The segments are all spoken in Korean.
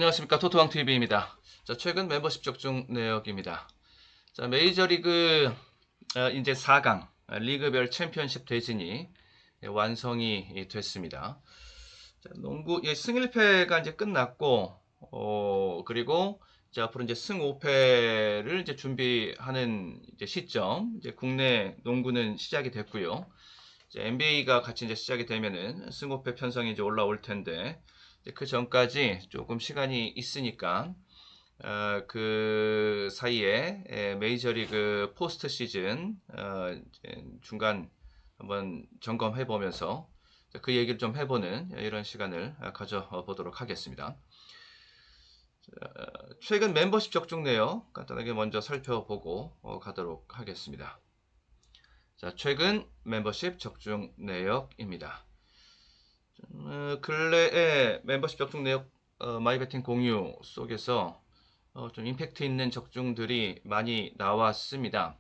안녕하십니까. 토토왕TV입니다. 자, 최근 멤버십 적중 내역입니다. 자, 메이저리그 이제 4강 리그별 챔피언십 대진이 완성이 됐습니다. 자, 농구 승 1패가 이제 끝났고 그리고 이제 앞으로 이제 승 5패를 이제 준비하는 이제 시점, 이제 국내 농구는 시작이 됐고요. 이제 NBA가 같이 이제 시작이 되면은 승 5패 편성이 이제 올라올 텐데 그 전까지 조금 시간이 있으니까 그 사이에 메이저리그 포스트 시즌 중간 한번 점검해 보면서 그 얘기를 좀 해보는 이런 시간을 가져보도록 하겠습니다. 최근 멤버십 적중 내역 간단하게 먼저 살펴보고 가도록 하겠습니다. 자, 최근 멤버십 적중 내역입니다. 근래에 멤버십 적중 내역 마이베팅 공유 속에서 좀 임팩트 있는 적중들이 많이 나왔습니다.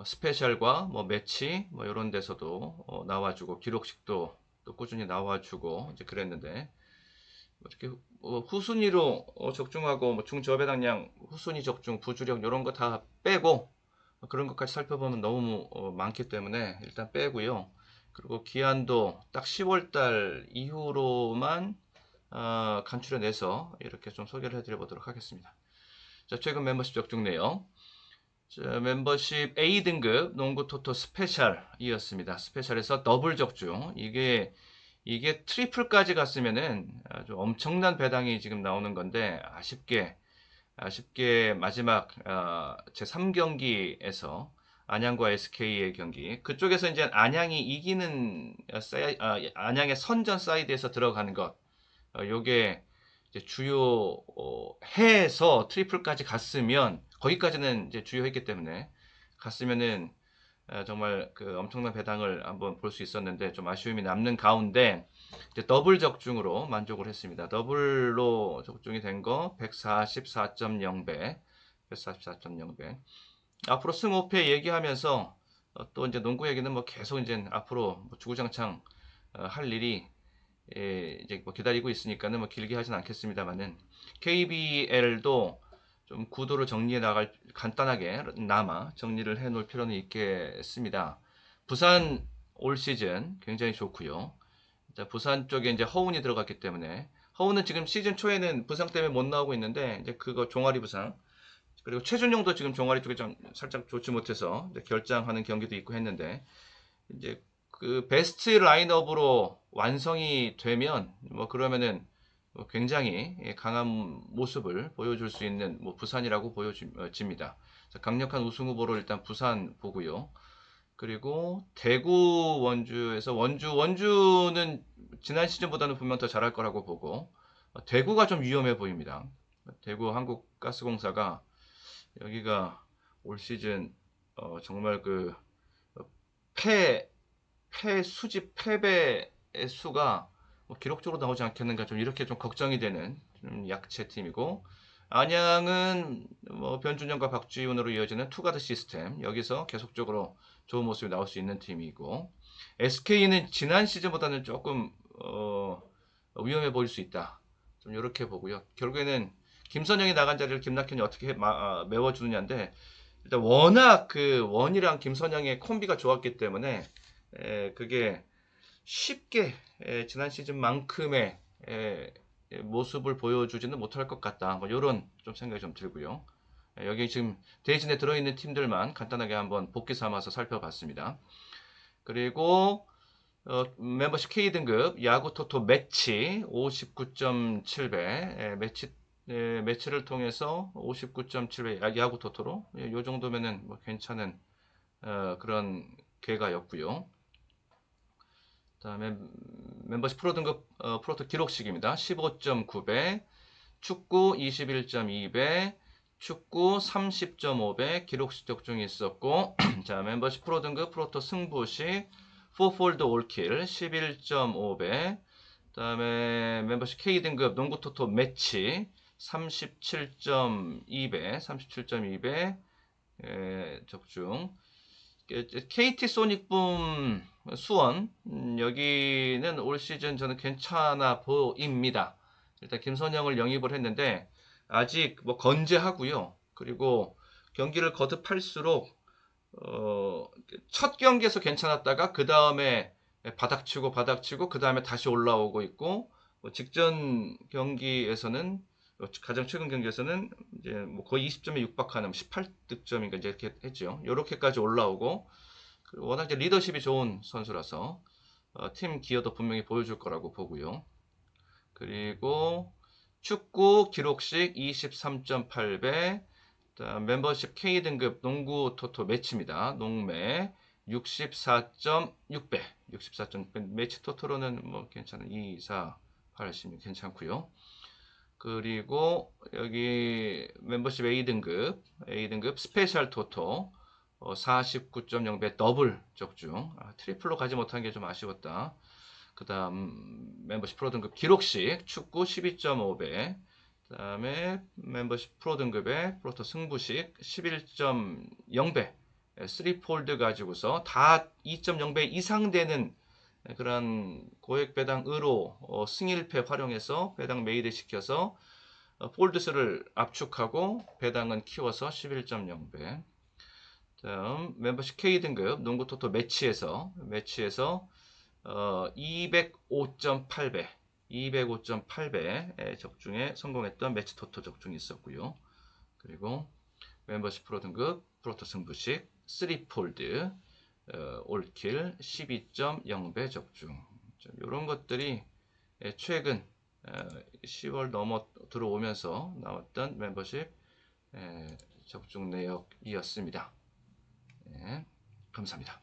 스페셜과 뭐 매치 뭐 이런 데서도 나와주고 기록식도 또 꾸준히 나와주고 이제 그랬는데 이렇게 후순위로 적중하고 뭐 중저배당량 후순위 적중 부주력 이런 거 다 빼고 그런 것까지 살펴보면 너무 많기 때문에 일단 빼고요. 그리고 기한도 딱 10월달 이후로만 간추려내서 이렇게 좀 소개를 해드려 보도록 하겠습니다. 자, 최근 멤버십 적중 내용. 자, 멤버십 A등급 농구 토토 스페셜이었습니다. 스페셜에서 더블 적중. 이게 트리플까지 갔으면은 아주 엄청난 배당이 지금 나오는 건데 아쉽게 마지막 제 3경기에서 안양과 SK의 경기 그쪽에서 이제 안양이 이기는 안양의 선전 사이드에서 들어가는 것 요게 이제 주요 해에서 트리플까지 갔으면 거기까지는 이제 주요했기 때문에 갔으면은 정말 그 엄청난 배당을 한번 볼 수 있었는데 좀 아쉬움이 남는 가운데 이제 더블 적중으로 만족을 했습니다. 더블로 적중이 된 거 144.0배, 144.0배. 앞으로 승 5패 얘기하면서 또 이제 농구 얘기는 뭐 계속 이제 앞으로 뭐 주구장창 할 일이 이제 뭐 기다리고 있으니까는 뭐 길게 하진 않겠습니다만은 KBL도 좀 구도를 정리해 나갈 간단하게 나마 정리를 해 놓을 필요는 있겠습니다. 부산 올 시즌 굉장히 좋고요. 자, 부산 쪽에 이제 허운이 들어갔기 때문에 허운은 지금 시즌 초에는 부상 때문에 못 나오고 있는데 이제 그거 종아리 부상 그리고 최준용도 지금 종아리 쪽에 좀 살짝 좋지 못해서 결장하는 경기도 있고 했는데 이제 그 베스트 라인업으로 완성이 되면 뭐 그러면은 뭐 굉장히 강한 모습을 보여줄 수 있는 뭐 부산이라고 보여집니다. 강력한 우승 후보로 일단 부산 보고요. 그리고 대구 원주에서 원주는 지난 시즌보다는 분명 더 잘할 거라고 보고 대구가 좀 위험해 보입니다. 대구 한국가스공사가 여기가 올 시즌 정말 그 패, 수집 패배의 수가 뭐 기록적으로 나오지 않겠는가 좀 이렇게 좀 걱정이 되는 좀 약체 팀이고 안양은 뭐 변준영과 박지훈으로 이어지는 투가드 시스템 여기서 계속적으로 좋은 모습이 나올 수 있는 팀이고 SK는 지난 시즌보다는 조금 위험해 보일 수 있다. 좀 이렇게 보고요. 결국에는 김선영이 나간 자리를 김낙현이 어떻게 메워주느냐인데 일단 워낙 그 원이랑 김선영의 콤비가 좋았기 때문에 그게 쉽게 지난 시즌만큼의 모습을 보여주지는 못할 것 같다. 뭐 이런 좀 생각이 좀 들고요. 여기 지금 대진에 들어있는 팀들만 간단하게 한번 복귀 삼아서 살펴봤습니다. 그리고 멤버십 K등급 야구 토토 매치 59.7배 매치를 통해서 59.7배 야구 토토로 이 정도면은 뭐 괜찮은 그런 계가였고요. 그다음에 멤버십 프로 등급 프로토 기록식입니다. 15.9배, 축구 21.2배, 축구 30.5배 기록식 적중이 있었고 자 멤버십 프로 등급 프로토 승부식 4폴드 올킬 11.5배 그다음에 멤버십 K등급 농구 토토 매치 37.2배 적중 KT 소닉붐 수원 여기는 올 시즌 저는 괜찮아 보입니다. 일단 김선영을 영입을 했는데 아직 뭐 건재하고요. 그리고 경기를 거듭할수록 첫 경기에서 괜찮았다가 그 다음에 바닥치고 그 다음에 다시 올라오고 있고 직전 경기에서는 가장 최근 경기에서는 이제 뭐 거의 20점에 육박하는 18득점인가 이제 이렇게 했죠. 이렇게까지 올라오고 워낙 이제 리더십이 좋은 선수라서 팀 기여도 분명히 보여줄 거라고 보고요. 그리고 축구 기록식 23.8배, 멤버십 K등급 농구 토토 매치입니다. 농매 64.6배, 64.6배 매치 토토로는 뭐 괜찮은 2, 4, 80이 괜찮고요. 그리고 여기 멤버십 A등급 스페셜 토토 49.0배 더블 적중. 트리플로 가지 못한 게 좀 아쉬웠다. 그 다음 멤버십 프로 등급 기록식 축구 12.5배, 그 다음에 멤버십 프로 등급의 프로토 승부식 11.0배 3폴드 가지고서 다 2.0배 이상 되는 그런 고액 배당으로 승일패 활용해서 배당 메이드 시켜서 폴드수를 압축하고 배당은 키워서 11.0배. 다음 멤버십 K등급 농구 토토 매치에서 205.8배 205.8배 적중에 성공했던 매치 토토 적중이 있었고요. 그리고 멤버십 프로 등급 프로토 승부식 3폴드 올킬 12.0배 적중. 이런 것들이 최근 10월 넘어 들어오면서 나왔던 멤버십 적중 내역이었습니다. 네, 감사합니다.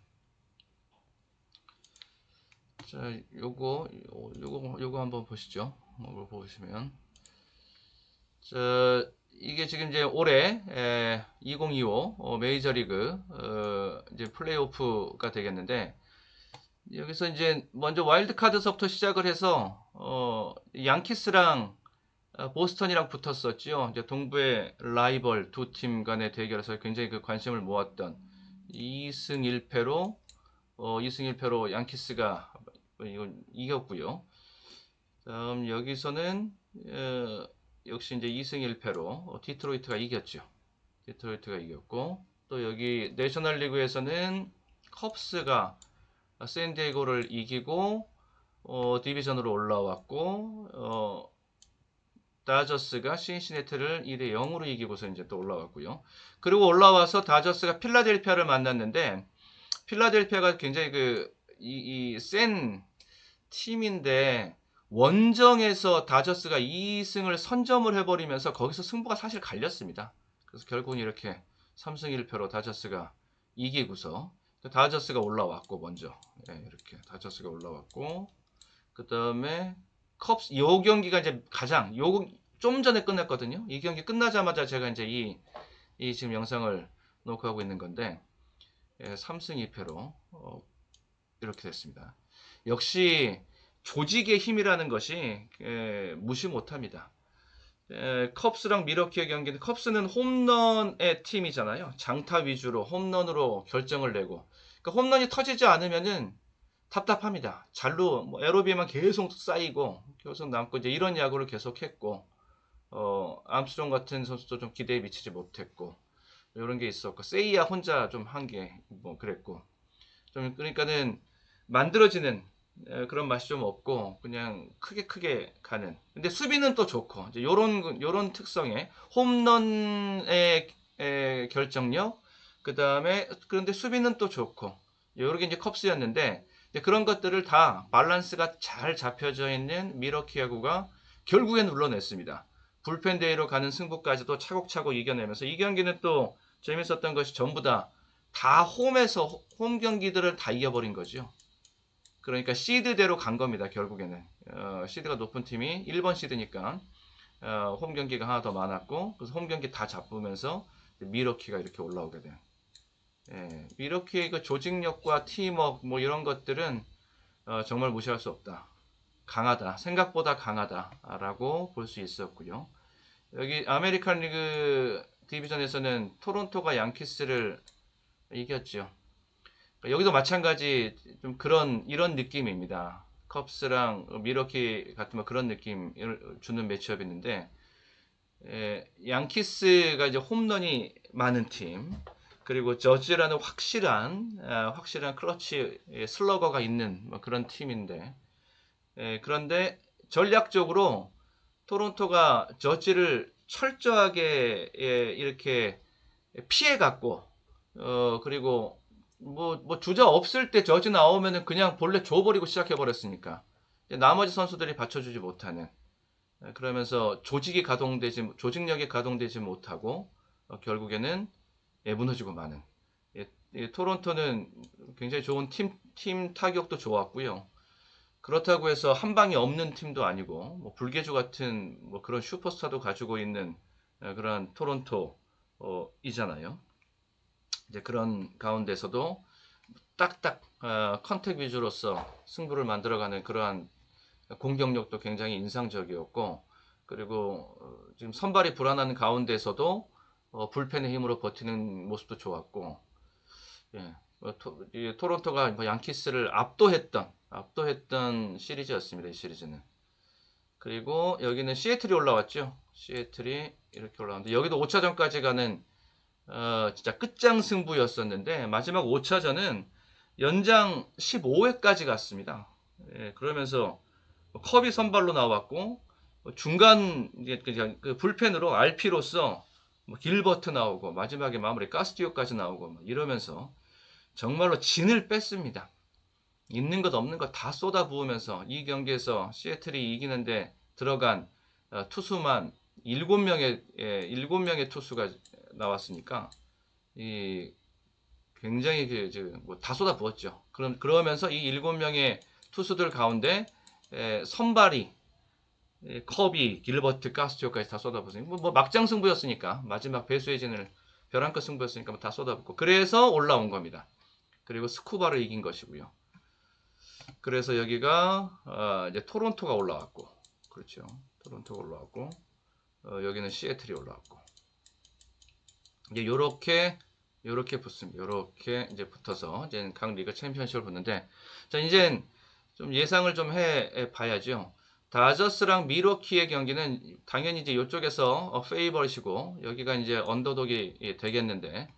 자, 요거 한번 보시죠. 이걸 보시면, 자, 이게 지금 이제 올해 2025 메이저리그 이제 플레이오프가 되겠는데 여기서 이제 먼저 와일드카드서부터 시작을 해서 양키스랑 보스턴이랑 붙었었죠. 이제 동부의 라이벌 두 팀 간의 대결에서 굉장히 그 관심을 모았던 2승 1패로 양키스가 이걸 이겼고요. 다음 여기서는 역시 이제 2승 1패로 디트로이트가 이겼죠. 디트로이트가 이겼고 또 여기 내셔널리그에서는 컵스가 샌디에고를 이기고 디비전으로 올라왔고 다저스가 신시내티를 2대 0으로 이기고서 이제 또 올라왔고요. 그리고 올라와서 다저스가 필라델피아를 만났는데 필라델피아가 굉장히 센 팀인데 원정에서 다저스가 2승을 선점을 해버리면서 거기서 승부가 사실 갈렸습니다. 그래서 결국은 이렇게 3승 1패로 다저스가 이기고서 다저스가 올라왔고 먼저 이렇게 다저스가 올라왔고 그 다음에 컵스 요 경기가 이제 가장 좀 전에 끝났거든요. 이 경기 끝나자마자 제가 이제 이 지금 영상을 녹화하고 있는 건데 3승 2패로 이렇게 됐습니다. 역시 조직의 힘이라는 것이 무시 못합니다. 컵스랑 미러키의 경기는 컵스는 홈런의 팀이잖아요. 장타 위주로 홈런으로 결정을 내고 그러니까 홈런이 터지지 않으면은 답답합니다. 잘로 뭐 에로비만 계속 쌓이고 계속 남고 이제 이런 야구를 계속했고 암스트롱 같은 선수도 좀 기대에 미치지 못했고 이런 게 있었고 세이야 혼자 좀 한 게 뭐 그랬고 좀 그러니까는 만들어지는 그런 맛이 좀 없고 그냥 크게 가는. 근데 수비는 또 좋고 이제 요런 특성의 홈런의 결정력 그 다음에 그런데 수비는 또 좋고 요런 게 이제 컵스였는데 그런 것들을 다 밸런스가 잘 잡혀져 있는 미러키 야구가 결국에 눌러냈습니다. 불펜 대회로 가는 승부까지도 차곡차곡 이겨내면서 이 경기는 또 재밌었던 것이 전부 다 홈에서 홈 경기들을 다 이겨버린 거죠. 그러니까 시드대로 간 겁니다. 결국에는 시드가 높은 팀이 1번 시드니까 홈 경기가 하나 더 많았고 그래서 홈 경기 다 잡으면서 미러키가 이렇게 올라오게 된. 미러키의 그 조직력과 팀워크 뭐 이런 것들은 정말 무시할 수 없다. 강하다. 생각보다 강하다라고 볼 수 있었고요. 여기 아메리칸 리그 디비전에서는 토론토가 양키스를 이겼죠. 여기도 마찬가지 좀 이런 느낌입니다. 컵스랑 미러키 같은 뭐 그런 느낌을 주는 매치업이 있는데, 양키스가 이제 홈런이 많은 팀, 그리고 저지라는 확실한 클러치 슬러거가 있는 뭐 그런 팀인데, 그런데 전략적으로 토론토가 저지를 철저하게 이렇게 피해갔고, 그리고 뭐 주자 없을 때 저지 나오면은 그냥 본래 줘버리고 시작해버렸으니까 나머지 선수들이 받쳐주지 못하는, 그러면서 조직력이 가동되지 못하고, 결국에는 무너지고 마는. 토론토는 굉장히 좋은 팀 타격도 좋았고요. 그렇다고 해서 한 방이 없는 팀도 아니고, 뭐 불개주 같은 뭐 그런 슈퍼스타도 가지고 있는 그런 토론토이잖아요. 이제 그런 가운데서도 딱딱 컨택 위주로서 승부를 만들어가는 그러한 공격력도 굉장히 인상적이었고, 그리고 지금 선발이 불안한 가운데서도 불펜의 힘으로 버티는 모습도 좋았고, 예, 이 토론토가 뭐 양키스를 압도했던 시리즈였습니다. 이 시리즈는. 그리고 여기는 시애틀이 올라왔죠. 시애틀이 이렇게 올라왔는데, 여기도 5차전까지 가는 진짜 끝장 승부였었는데, 마지막 5차전은 연장 15회까지 갔습니다. 예, 그러면서 컵이 선발로 나왔고, 중간 그 불펜으로 RP로서 뭐 길버트 나오고, 마지막에 마무리 가스티오까지 나오고 막 이러면서 정말로 진을 뺐습니다. 있는 것 없는 것 다 쏟아부으면서 이 경기에서 시애틀이 이기는데 들어간 투수만 7명의 투수가 나왔으니까 이 굉장히 뭐다 쏟아부었죠. 그러면서 이 7명의 투수들 가운데 선발이 커비, 길버트, 가스티오까지 다 쏟아부었으니까 뭐 막장 승부였으니까, 마지막 배수의 진을 벼랑끝 승부였으니까 다 쏟아붓고, 그래서 올라온 겁니다. 그리고 스쿠바를 이긴 것이고요. 그래서 여기가 이제 토론토가 올라왔고, 그렇죠. 토론토가 올라왔고, 여기는 시애틀이 올라왔고, 이제 요렇게 붙습니다. 요렇게 이제 붙어서 이제 각 리그 챔피언십을 붙는데, 자 이제 좀 예상을 좀 해 봐야죠. 다저스랑 미러키의 경기는 당연히 이제 이쪽에서 페이버시고, 여기가 이제 언더독이 되겠는데,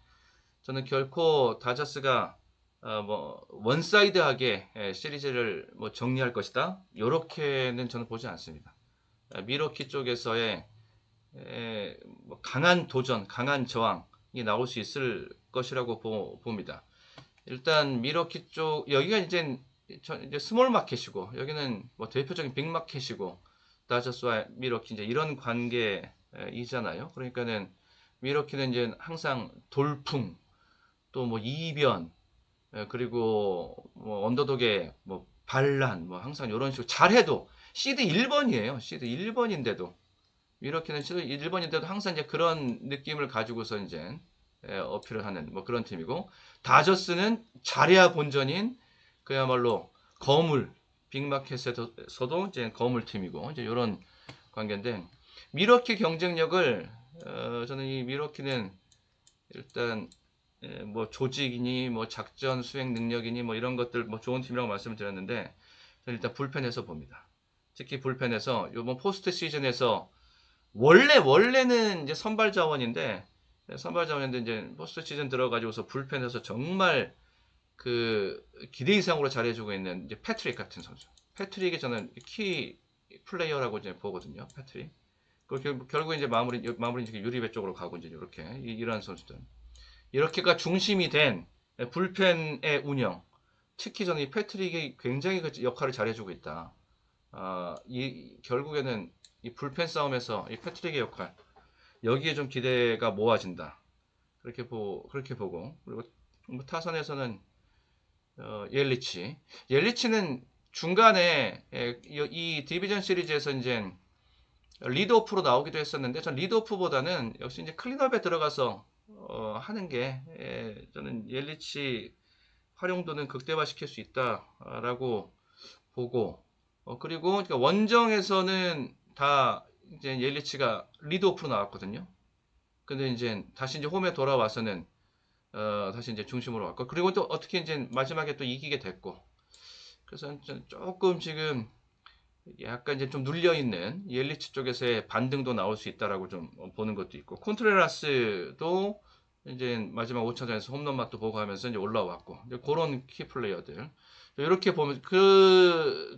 저는 결코 다저스가 뭐 원사이드하게 시리즈를 뭐 정리할 것이다, 요렇게는 저는 보지 않습니다. 미러키 쪽에서의 뭐 강한 도전, 강한 저항이 나올 수 있을 것이라고 봅니다. 일단 미러키 쪽, 여기가 이제 스몰 마켓이고, 여기는 뭐 대표적인 빅 마켓이고, 다저스와 미러키 이제 이런 관계이잖아요. 그러니까는 미러키는 이제 항상 돌풍, 또 뭐 이변, 그리고 뭐 언더독의 뭐 반란, 뭐 항상 이런 식으로 잘해도 시드 1번이에요. 시드 1번인데도, 미러키는 시드 1번인데도 항상 이제 그런 느낌을 가지고서 이제 어필을 하는 뭐 그런 팀이고, 다저스는 잘해야 본전인 그야말로 거물, 빅마켓에서도 이제 거물 팀이고, 이제 이런 관계인데, 미러키 경쟁력을 저는 이 미러키는 일단 뭐 조직이니 뭐 작전 수행 능력이니 뭐 이런 것들 뭐 좋은 팀이라고 말씀을 드렸는데, 저는 일단 불펜에서 봅니다. 특히 불펜에서 이번 포스트 시즌에서 원래는 이제 선발 자원인데 이제 포스트 시즌 들어가지고서 불펜에서 정말 그 기대 이상으로 잘해주고 있는 이제 패트릭 같은 선수. 패트릭이 저는 키 플레이어라고 이제 보거든요. 패트릭. 그 결국 이제 마무리 이제 유리배 쪽으로 가고 이제 이렇게 이러한 선수들. 이렇게가 중심이 된 불펜의 운영. 특히 저는 이 패트릭이 굉장히 그 역할을 잘해주고 있다. 결국에는 이 불펜 싸움에서 이 패트릭의 역할, 여기에 좀 기대가 모아진다. 그렇게 보고, 그리고 뭐 타선에서는 옐리치는 중간에 이 디비전 시리즈에서 이제 리드오프로 나오기도 했었는데, 전 리드오프보다는 역시 이제 클린업에 들어가서 하는 게 저는 옐리치 활용도는 극대화시킬 수 있다라고 보고, 그리고 그러니까 원정에서는 다 이제 옐리치가 리드오프로 나왔거든요. 근데 이제 다시 이제 홈에 돌아와서는 다시 이제 중심으로 왔고, 그리고 또 어떻게 이제 마지막에 또 이기게 됐고, 그래서 조금 지금 약간 이제 좀 눌려 있는 이엘리치 쪽에서의 반등도 나올 수 있다라고 좀 보는 것도 있고, 콘트레라스도 이제 마지막 5차전에서 홈런 맛도 보고 하면서 이제 올라왔고, 이제 그런 키 플레이어들 이렇게 보면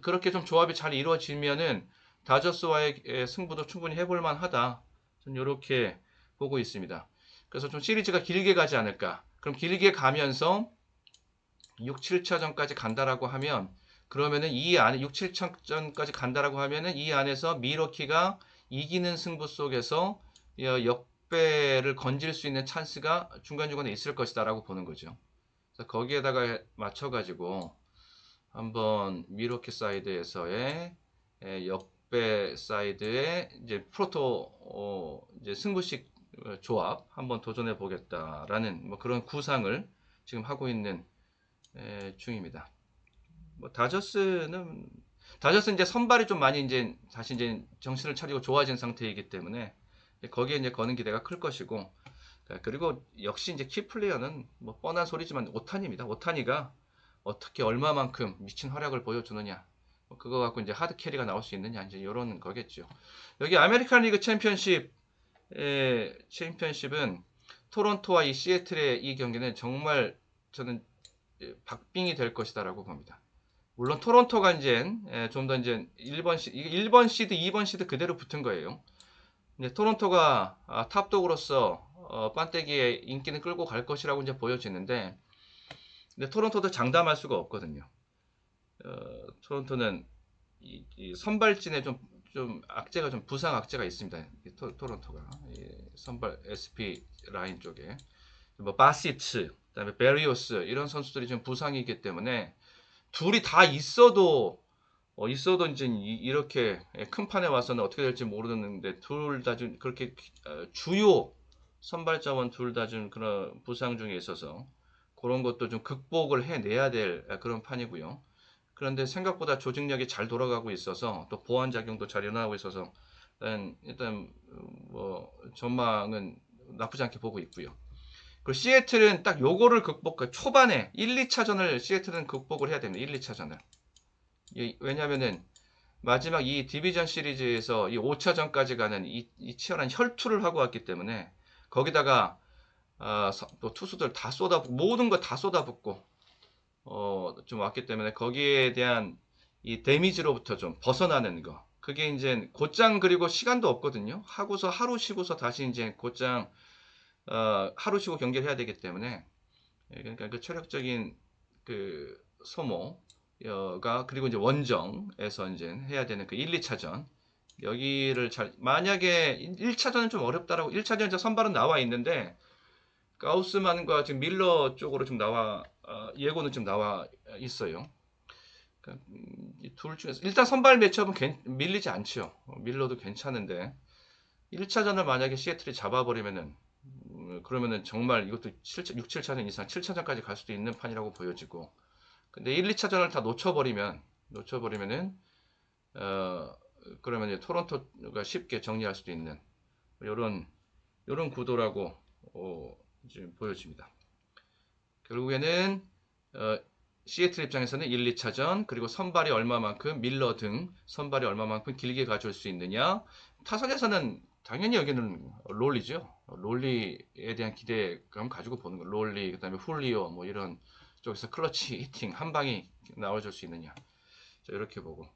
그렇게 좀 조합이 잘 이루어지면은 다저스와의 승부도 충분히 해볼 만하다. 저는 이렇게 보고 있습니다. 그래서 좀 시리즈가 길게 가지 않을까. 그럼 길게 가면서 6, 7차전까지 간다라고 하면, 그러면은 이 안에 6, 7차전까지 간다라고 하면은 이 안에서 미러키가 이기는 승부 속에서 역배를 건질 수 있는 찬스가 중간중간에 있을 것이다라고 보는 거죠. 그래서 거기에다가 맞춰가지고 한번 미러키 사이드에서의 역배 사이드의 이제 이제 승부식 조합 한번 도전해 보겠다라는 뭐 그런 구상을 지금 하고 있는 중입니다. 뭐 다저스는 이제 선발이 좀 많이 이제 다시 이제 정신을 차리고 좋아진 상태이기 때문에 거기에 이제 거는 기대가 클 것이고, 그리고 역시 이제 키 플레이어는 뭐 뻔한 소리지만 오타니입니다. 오타니가 어떻게 얼마만큼 미친 활약을 보여주느냐, 뭐 그거 갖고 이제 하드 캐리가 나올 수 있느냐, 이제 이런 거겠죠. 여기 아메리칸 리그 챔피언십은 토론토와 이 시애틀의 이 경기는 정말 저는 박빙이 될 것이다라고 봅니다. 물론 토론토가 이제 좀 더 이제 1번 시드, 2번 시드 그대로 붙은 거예요. 이제 토론토가 탑독으로서 판때기의 인기는 끌고 갈 것이라고 이제 보여지는데, 근데 토론토도 장담할 수가 없거든요. 토론토는 이 선발진에 좀 악재가 좀 부상 악재가 있습니다. 토론토가 선발 SP 라인 쪽에 뭐 바시츠, 그다음에 베리오스 이런 선수들이 좀 부상이기 때문에 둘이 다 있어도 이제 이렇게 큰 판에 와서는 어떻게 될지 모르는데, 둘 다 좀 그렇게 주요 선발 자원 둘 다 좀 그런 부상 중에 있어서 그런 것도 좀 극복을 해내야 될 그런 판이고요. 그런데 생각보다 조직력이 잘 돌아가고 있어서 또 보완 작용도 잘 일어나고 있어서 일단 뭐 전망은 나쁘지 않게 보고 있고요. 그 시애틀은 딱 요거를 초반에 1, 2차전을 시애틀은 극복을 해야 됩니다. 1, 2차전을. 왜냐면은 마지막 이 디비전 시리즈에서 이 5차전까지 가는 이 치열한 혈투를 하고 왔기 때문에, 거기다가 또 투수들 다 모든 거 다 쏟아붓고 좀 왔기 때문에 거기에 대한 이 데미지로부터 좀 벗어나는 거. 그게 이제 곧장, 그리고 시간도 없거든요. 하고서 하루 쉬고서 다시 이제 곧장 하루 쉬고 경기를 해야 되기 때문에, 그러니까 그 체력적인 그 소모가, 그리고 이제 원정에서 이제 해야 되는 그 1, 2차전 여기를 만약에 1차전은 좀 어렵다라고, 1차전 선발은 나와 있는데 가우스만과 지금 밀러 쪽으로 좀 예고는 좀 나와 있어요. 그러니까 둘 중에서 일단 선발 매치업은 밀리지 않죠. 밀러도 괜찮은데 1차전을 만약에 시애틀이 잡아버리면은 그러면은 정말 이것도 6, 7차전 이상 7차전까지 갈 수도 있는 판이라고 보여지고, 근데 1, 2차전을 다 놓쳐버리면은 그러면 이제 토론토가 쉽게 정리할 수도 있는 이런 구도라고 지금 보여집니다. 결국에는 시애틀 입장에서는 1, 2차전, 그리고 밀러 등 선발이 얼마만큼 길게 가져올 수 있느냐. 타선에서는 당연히 여기는 롤리죠. 롤리에 대한 기대감 가지고 보는 거. 롤리, 그다음에 훌리오 뭐 이런 쪽에서 클러치 히팅 한 방이 나와줄 수 있느냐. 자, 이렇게 보고.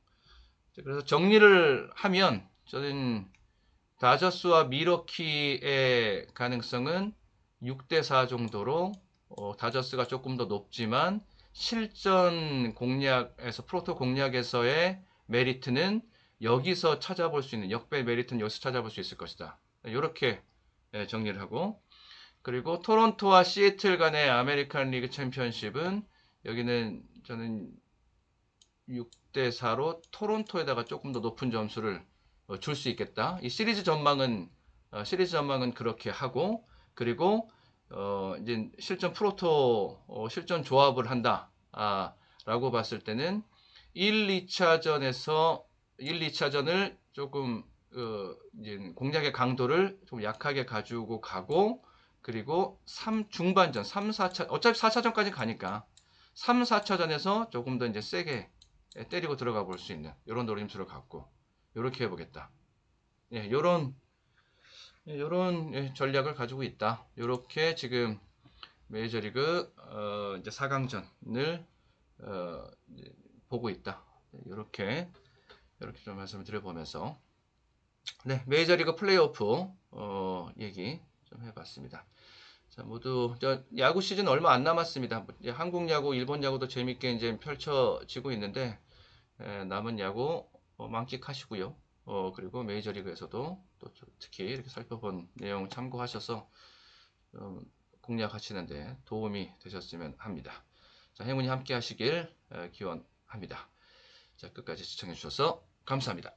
그래서 정리를 하면 저는 다저스와 미러키의 가능성은 6대4 정도로, 다저스가 조금 더 높지만 실전 공략에서, 프로토 공략에서의 메리트는 여기서 찾아볼 수 있는, 역배 메리트는 여기서 찾아볼 수 있을 것이다. 이렇게 정리를 하고, 그리고 토론토와 시애틀 간의 아메리칸 리그 챔피언십은 여기는 저는 6대4로 토론토에다가 조금 더 높은 점수를 줄 수 있겠다. 이 시리즈 전망은 그렇게 하고, 그리고 이제 실전 조합을 한다. 라고 봤을 때는 1, 2차전을 조금 이제 공략의 강도를 좀 약하게 가지고 가고, 그리고 중반전 3, 4차, 어차피 4차전까지 가니까 3, 4차전에서 조금 더 이제 세게 때리고 들어가 볼 수 있는 이런 노림수를 갖고 이렇게 해보겠다. 예, 요런 전략을 가지고 있다. 이렇게 지금 메이저리그 이제 4강전을 이제 보고 있다. 이렇게 좀 말씀을 드려보면서 네, 메이저리그 플레이오프 얘기 좀 해봤습니다. 자, 모두 야구 시즌 얼마 안 남았습니다. 이제 한국 야구, 일본 야구도 재밌게 이제 펼쳐지고 있는데 남은 야구 만끽하시고요. 그리고 메이저리그에서도 또 특히 이렇게 살펴본 내용 참고하셔서 공략하시는데 도움이 되셨으면 합니다. 자, 행운이 함께 하시길 기원합니다. 자, 끝까지 시청해 주셔서 감사합니다.